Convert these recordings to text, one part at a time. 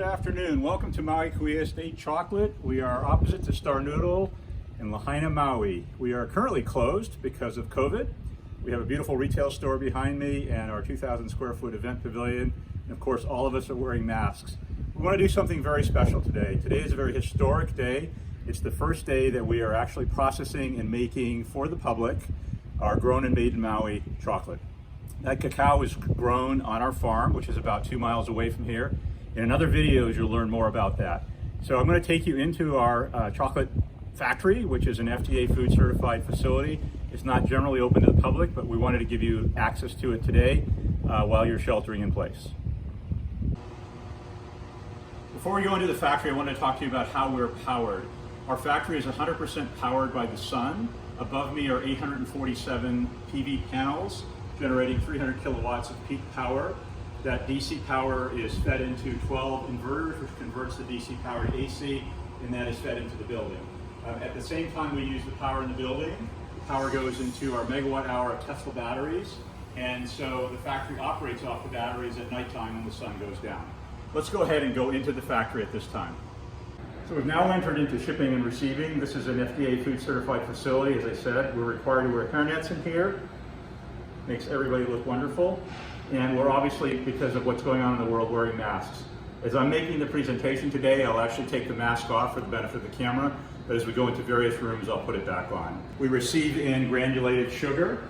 afternoon. Welcome to Maui Kauai State Chocolate. We are opposite to Star Noodle in Lahaina, Maui. We are currently closed because of COVID. We have a beautiful retail store behind me and our 2,000 square foot event pavilion. And of course, all of us are wearing masks. We want to do something very special today. Today is a very historic day. It's the first day that we are actually processing and making for the public our grown and made in Maui chocolate. That cacao is grown on our farm, which is about 2 miles away from here. In other videos, you'll learn more about that. So I'm going to take you into our chocolate factory, which is an FDA food certified facility. It's not generally open to the public, but we wanted to give you access to it today while you're sheltering in place. Before we go into the factory, I want to talk to you about how we're powered. Our factory is 100% powered by the sun. Above me are 847 PV panels generating 300 kilowatts of peak power. That DC power is fed into 12 inverters, which converts the DC power to AC, and that is fed into the building. At the same time we use the power in the building, the power goes into our megawatt hour of Tesla batteries, and so the factory operates off the batteries at nighttime when the sun goes down. Let's go ahead and go into the factory at this time. So we've now entered into shipping and receiving. This is an FDA food certified facility. As I said, we're required to wear hairnets in here. Makes everybody look wonderful. And we're obviously, because of what's going on in the world, wearing masks. As I'm making the presentation today, I'll actually take the mask off for the benefit of the camera, but as we go into various rooms, I'll put it back on. We receive in granulated sugar,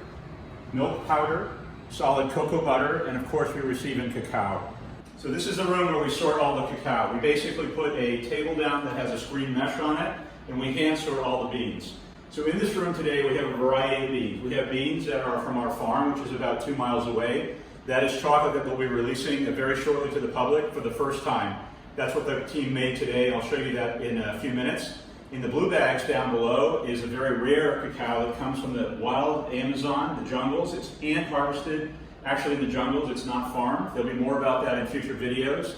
milk powder, solid cocoa butter, and of course we receive in cacao. So this is the room where we sort all the cacao. We basically put a table down that has a screen mesh on it, and we hand sort all the beans. So in this room today, we have a variety of beans. We have beans that are from our farm, which is about 2 miles away. That is chocolate that we'll be releasing very shortly to the public for the first time. That's what the team made today. I'll show you that in a few minutes. In the blue bags down below is a very rare cacao that comes from the wild Amazon, the jungles. It's hand harvested, actually in the jungles. It's not farmed. There'll be more about that in future videos.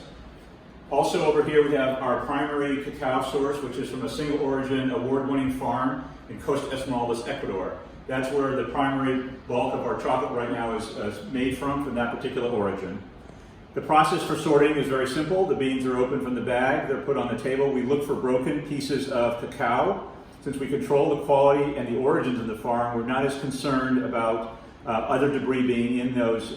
Also over here we have our primary cacao source, which is from a single origin award-winning farm in Costa, Esmeraldas, Ecuador. That's where the primary bulk of our chocolate right now is made from that particular origin. The process for sorting is very simple. The beans are opened from the bag, they're put on the table. We look for broken pieces of cacao. Since we control the quality and the origins of the farm, we're not as concerned about other debris being in those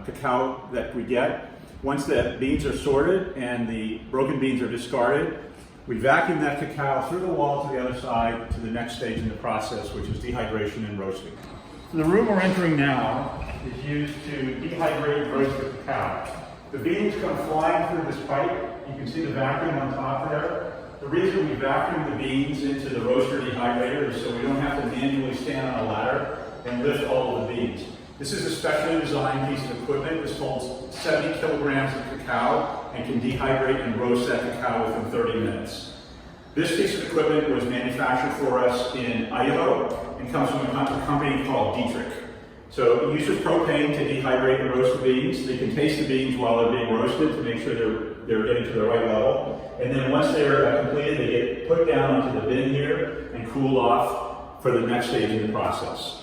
cacao that we get. Once the beans are sorted and the broken beans are discarded, we vacuum that cacao through the wall to the other side to the next stage in the process, which is dehydration and roasting. So the room we're entering now is used to dehydrate and roast the cacao. The beans come flying through this pipe. You can see the vacuum on top there. The reason we vacuum the beans into the roaster dehydrator is so we don't have to manually stand on a ladder and lift all of the beans. This is a specially designed piece of equipment. This holds 70 kilograms of cacao and can dehydrate and roast that cacao within 30 minutes. This piece of equipment was manufactured for us in Idaho and comes from a company called Detector. So it uses propane to dehydrate and roast the beans. They can taste the beans while they're being roasted to make sure they're getting to the right level. And then once they're completed, they get put down into the bin here and cooled off for the next stage in the process.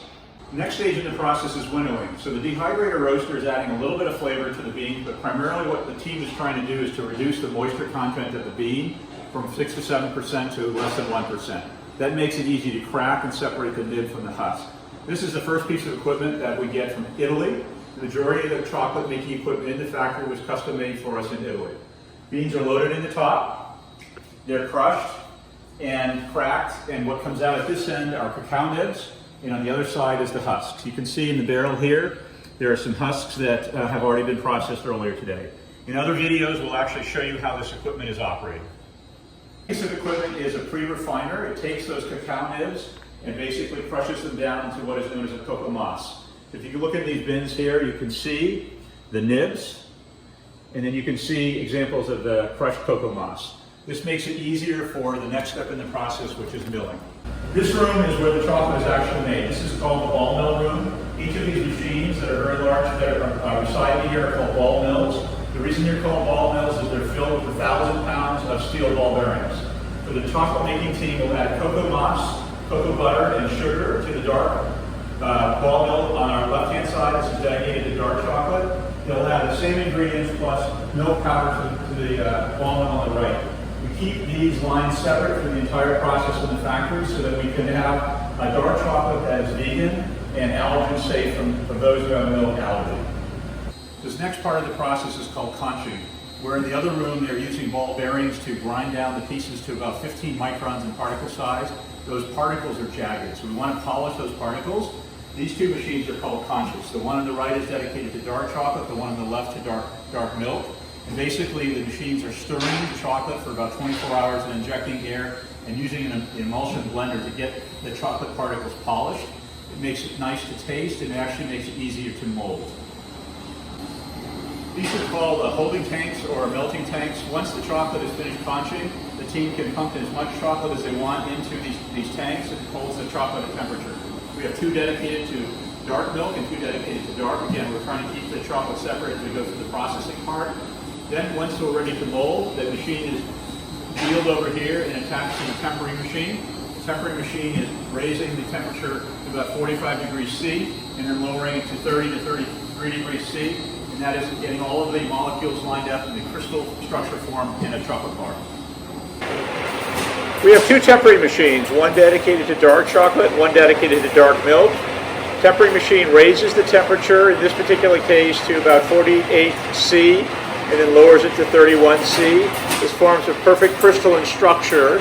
The next stage in the process is winnowing. So the dehydrator roaster is adding a little bit of flavor to the bean, but primarily what the team is trying to do is to reduce the moisture content of the bean from 6 to 7% to less than 1%. That makes it easy to crack and separate the nib from the husk. This is the first piece of equipment that we get from Italy. The majority of the chocolate making equipment in the factory was custom made for us in Italy. Beans are loaded in the top, they're crushed and cracked, and what comes out at this end are cacao nibs, and on the other side is the husks. You can see in the barrel here, there are some husks that have already been processed earlier today. In other videos, we'll actually show you how this equipment is operating. This piece of equipment is a pre-refiner. It takes those cacao nibs and basically crushes them down into what is known as a cocoa mass. If you look at these bins here, you can see the nibs, and then you can see examples of the crushed cocoa mass. This makes it easier for the next step in the process, which is milling. This room is where the chocolate is actually made. This is called the ball mill room. Each of these machines that are very large that are beside here are called ball mills. The reason they're called ball mills is they're filled with 1,000 pounds of steel ball bearings. So the chocolate making team will add cocoa mass, cocoa butter, and sugar to the dark ball mill on our left-hand side. This is dedicated to dark chocolate. They'll add a same ingredients plus milk powder to the almond on the right. We keep these lines separate for the entire process in the factory so that we can have a dark chocolate that is vegan and allergen safe from those who have a milk allergy. This next part of the process is called conching, where in the other room they're using ball bearings to grind down the pieces to about 15 microns in particle size. Those particles are jagged, so we want to polish those particles. These two machines are called conches. The one on the right is dedicated to dark chocolate, the one on the left to dark milk. And basically the machines are stirring the chocolate for about 24 hours and injecting air and using an emulsion blender to get the chocolate particles polished. It makes it nice to taste and it actually makes it easier to mold. These are called holding tanks or melting tanks. Once the chocolate is finished conching, the team can pump in as much chocolate as they want into these tanks. It holds the chocolate at temperature. We have two dedicated to dark milk and two dedicated to dark. Again, we're trying to keep the chocolate separate as we go through the processing part. Then once we're ready to mold, the machine is wheeled over here and attached to the tempering machine. The tempering machine is raising the temperature to about 45 degrees C and then lowering it to 30 to 33 degrees C. And that is getting all of the molecules lined up in the crystal structure form in a chocolate bar. We have two tempering machines, one dedicated to dark chocolate, one dedicated to dark milk. Tempering machine raises the temperature, in this particular case, to about 48 C, and then lowers it to 31 C. This forms a perfect crystalline structure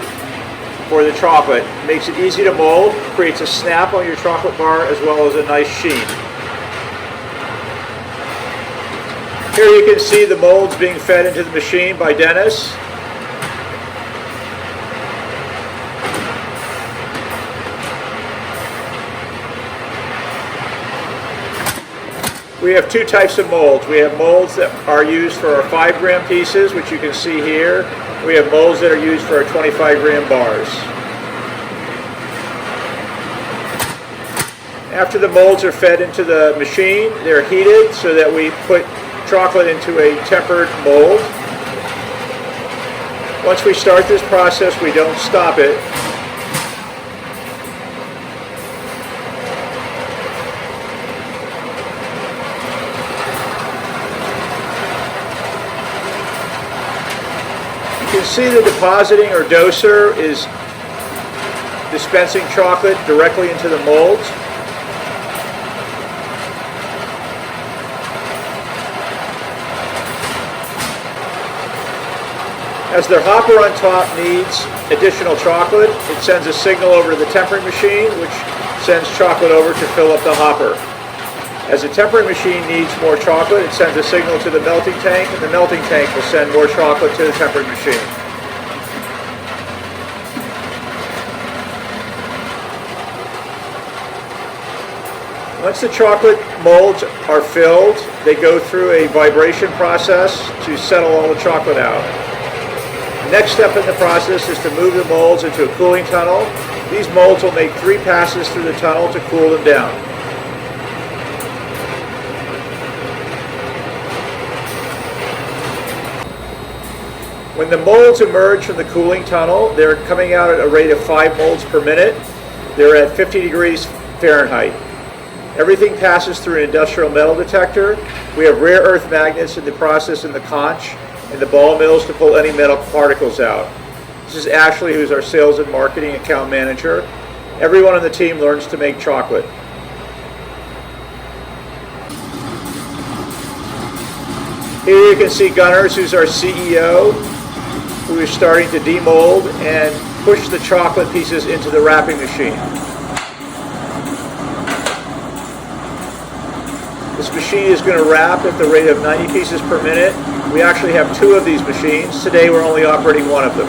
for the chocolate. It makes it easy to mold, creates a snap on your chocolate bar, as well as a nice sheen. Here you can see the molds being fed into the machine by Dennis. We have two types of molds. We have molds that are used for our 5-gram pieces, which you can see here. We have molds that are used for our 25-gram bars. After the molds are fed into the machine, they're heated so that we put chocolate into a tempered mold. Once we start this process, we don't stop it. You can see the depositing or doser is dispensing chocolate directly into the molds. As the hopper on top needs additional chocolate, it sends a signal over to the tempering machine, which sends chocolate over to fill up the hopper. As the tempering machine needs more chocolate, it sends a signal to the melting tank, and the melting tank will send more chocolate to the tempering machine. Once the chocolate molds are filled, they go through a vibration process to settle all the chocolate out. The next step in the process is to move the molds into a cooling tunnel. These molds will make 3 passes through the tunnel to cool them down. When the molds emerge from the cooling tunnel, they're coming out at a rate of 5 molds per minute. They're at 50 degrees Fahrenheit. Everything passes through an industrial metal detector. We have rare earth magnets in the process in the conch and the ball mills to pull any metal particles out. This is Ashley, who's our sales and marketing account manager. Everyone on the team learns to make chocolate. Here you can see Gunners, who's our CEO, who is starting to demold and push the chocolate pieces into the wrapping machine. This machine is going to wrap at the rate of 90 pieces per minute. We actually have 2 of these machines. Today we're only operating 1 of them.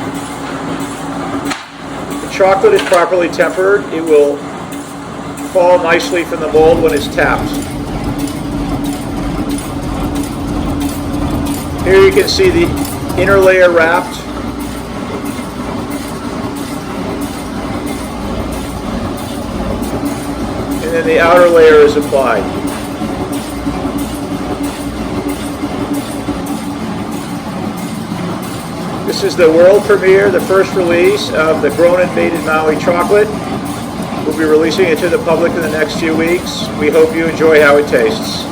The chocolate is properly tempered. It will fall nicely from the mold when it's tapped. Here you can see the inner layer wrapped. And then the outer layer is applied. This is the world premiere, the first release of the Grown and Made in Maui chocolate. We'll be releasing it to the public in the next few weeks. We hope you enjoy how it tastes.